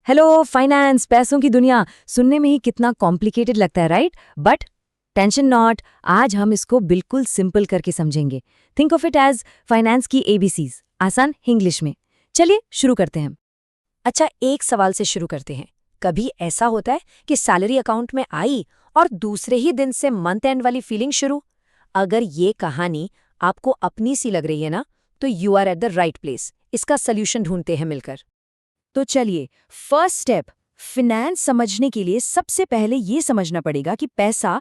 Hello finance, पैसों की दुनिया सुनने में ही कितना कॉम्प्लिकेटेड लगता है, राइट? बट टेंशन नॉट, आज हम इसको बिल्कुल सिंपल करके समझेंगे। Think of it as finance की एबीसीज, आसान इंग्लिश में। चलिए शुरू करते हैं। अच्छा, एक सवाल से शुरू करते हैं। कभी ऐसा होता है कि सैलरी अकाउंट में आई और दूसरे ही दिन से मंथ एंड वाली फीलिंग शुरू? अगर ये कहानी आपको अपनी सी लग रही है ना, तो you are at the right place. इसका सोल्यूशन ढूंढते हैं मिलकर। तो चलिए, फर्स्ट स्टेप, फिनेंस समझने के लिए सबसे पहले ये समझना पड़ेगा कि पैसा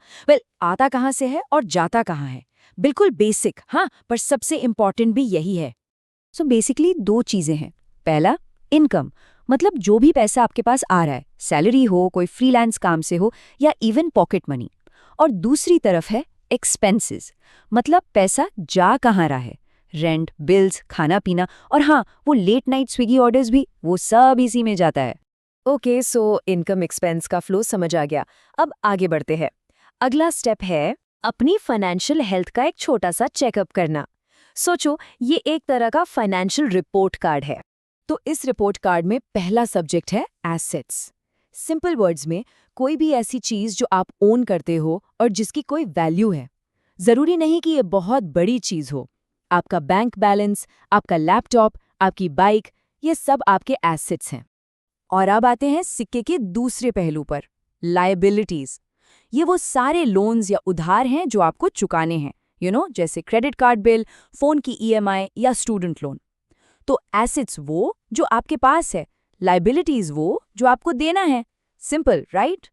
आता कहाँ से है और जाता कहाँ है। बिल्कुल बेसिक, हाँ, पर सबसे इंपॉर्टेंट भी यही है। सो बेसिकली दो चीजें हैं। पहला, इनकम, मतलब जो भी पैसा आपके पास आ रहा है, सैलरी हो, कोई फ्रीलांस काम से हो, या इवन पॉकेट मनी। और दूसरी तरफ है एक्सपेंसेस, मतलब पैसा जा कहाँ रहा है, रेंट, बिल्स, खाना पीना, और हाँ, वो लेट नाइट स्विगी ऑर्डर्स भी, वो सब इसी में जाता है। ओके, सो इनकम एक्सपेंस का फ्लो समझ आ गया। अब आगे बढ़ते हैं। अगला स्टेप है अपनी फाइनेंशियल हेल्थ का एक छोटा सा चेकअप करना। सोचो, ये एक तरह का फाइनेंशियल रिपोर्ट कार्ड है। तो इस रिपोर्ट कार्ड में पहला सब्जेक्ट है एसेट्स। सिंपल वर्ड्स में, कोई भी ऐसी चीज जो आप ओन करते हो और जिसकी कोई वैल्यू है। जरूरी नहीं कि ये बहुत बड़ी चीज हो। आपका बैंक बैलेंस, आपका लैपटॉप, आपकी बाइक, ये सब आपके एसेट्स हैं। और अब आते हैं सिक्के के दूसरे पहलू पर, लायबिलिटीज। ये वो सारे लोन्स या उधार हैं जो आपको चुकाने हैं, जैसे क्रेडिट कार्ड बिल, फोन की ईएमआई या स्टूडेंट लोन। तो एसेट्स वो जो आपके पास है, लायबिलिटीज वो जो आपको देना है। Simple, right?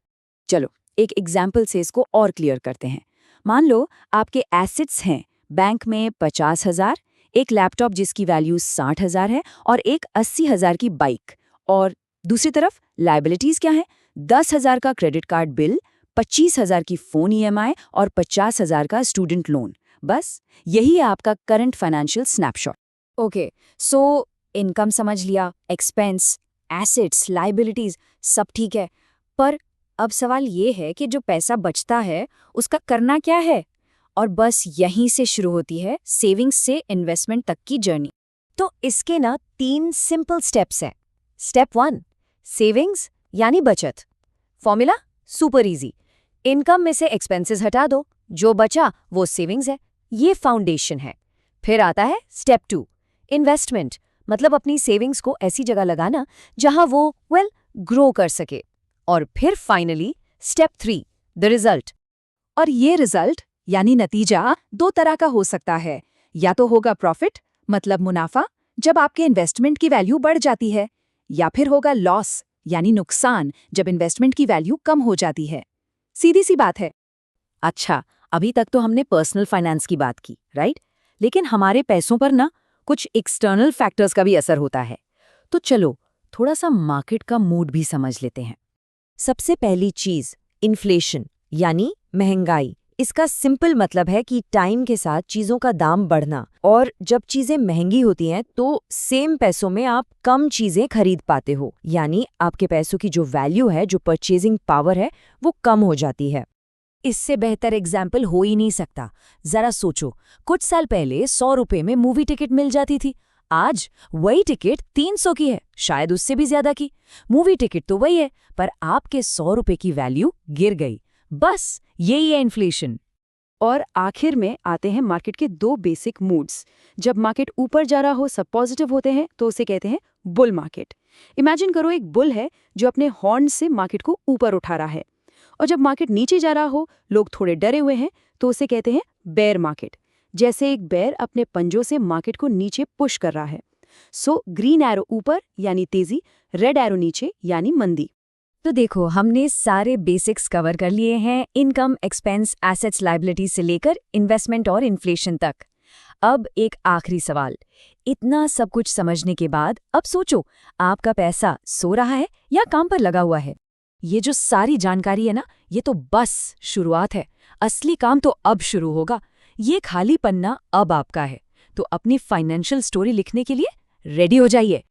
चलो, एक एग्जाम्पल से इसको और क्लियर करते हैं। मान लो आपके एसेट्स हैं बैंक में 50,000, एक लैपटॉप जिसकी वैल्यू 60,000 है, और एक 80,000 की बाइक। और दूसरी तरफ लायबिलिटीज क्या है? 10,000 का क्रेडिट कार्ड बिल, 25,000 की फोन ईएमआई और 50,000 का स्टूडेंट लोन। बस यही है आपका current financial snapshot. Okay, so income समझ लिया, एक्सपेंस, एसेट्स, लायबिलिटीज, सब ठीक है। पर अब सवाल ये है कि जो पैसा बचता है उसका करना क्या है? और बस यहीं से शुरू होती है सेविंग्स से इन्वेस्टमेंट तक की जर्नी। तो इसके ना 3 सिंपल स्टेप्स हैं। स्टेप 1, सेविंग्स यानी बचत। फॉर्मूला सुपर इजी, इनकम में से एक्सपेंसेस हटा दो, जो बचा वो सेविंग्स है। ये फाउंडेशन है। फिर आता है स्टेप 2, इन्वेस्टमेंट, मतलब अपनी सेविंग्स को ऐसी जगह लगाना जहां वो ग्रो कर सके। और फिर फाइनली स्टेप 3, द रिजल्ट। और ये रिजल्ट यानी नतीजा 2 तरह का हो सकता है। या तो होगा प्रॉफिट, मतलब मुनाफा, जब आपके इन्वेस्टमेंट की वैल्यू बढ़ जाती है, या फिर होगा लॉस, यानी नुकसान, जब इन्वेस्टमेंट की वैल्यू कम हो जाती है। सीधी सी बात है। अच्छा, अभी तक तो हमने पर्सनल फाइनेंस की बात की, राइट? लेकिन हमारे पैसों पर ना कुछ एक्सटर्नल फैक्टर्स का भी असर होता है। तो चलो थोड़ा सा मार्केट का मूड भी समझ लेते हैं। सबसे पहली चीज, इन्फ्लेशन यानी महंगाई। इसका सिंपल मतलब है कि टाइम के साथ चीजों का दाम बढ़ना, और जब चीजें महंगी होती हैं तो सेम पैसों में आप कम चीजें खरीद पाते हो, यानी आपके पैसों की जो वैल्यू है, जो परचेजिंग पावर है, वो कम हो जाती है। इससे बेहतर एग्जाम्पल हो ही नहीं सकता। जरा सोचो, कुछ साल पहले 100 रुपए में मूवी टिकट मिल जाती थी। आज वही टिकट 300 की है, शायद उससे भी ज्यादा की। मूवी टिकट तो वही है, पर आपके 100 रुपए की वैल्यू गिर गई। बस यही है इन्फ्लेशन। और आखिर में आते हैं मार्केट के 2 बेसिक मूड्स। जब मार्केट ऊपर जा रहा हो, सब पॉजिटिव होते हैं, तो उसे कहते हैं बुल मार्केट। इमेजिन करो, एक बुल है जो अपने हॉर्न से मार्केट को ऊपर उठा रहा है। और जब मार्केट नीचे जा रहा हो, लोग थोड़े डरे हुए हैं, तो उसे कहते हैं बेयर मार्केट। जैसे एक बेयर अपने पंजों से मार्केट को नीचे पुश कर रहा है। सो ग्रीन एरो ऊपर यानी तेजी, रेड एरो नीचे यानी मंदी। तो देखो, हमने सारे बेसिक्स कवर कर लिए हैं, इनकम, एक्सपेंस, एसेट्स, लायबिलिटी से लेकर इन्वेस्टमेंट और इन्फ्लेशन तक। अब एक आखिरी सवाल, इतना सब कुछ समझने के बाद अब सोचो, आपका पैसा सो रहा है या काम पर लगा हुआ है? ये जो सारी जानकारी है ना, ये तो बस शुरुआत है। असली काम तो अब शुरू होगा। ये खाली पन्ना अब आपका है। तो अपनी फाइनेंशियल स्टोरी लिखने के लिए रेडी हो जाइए।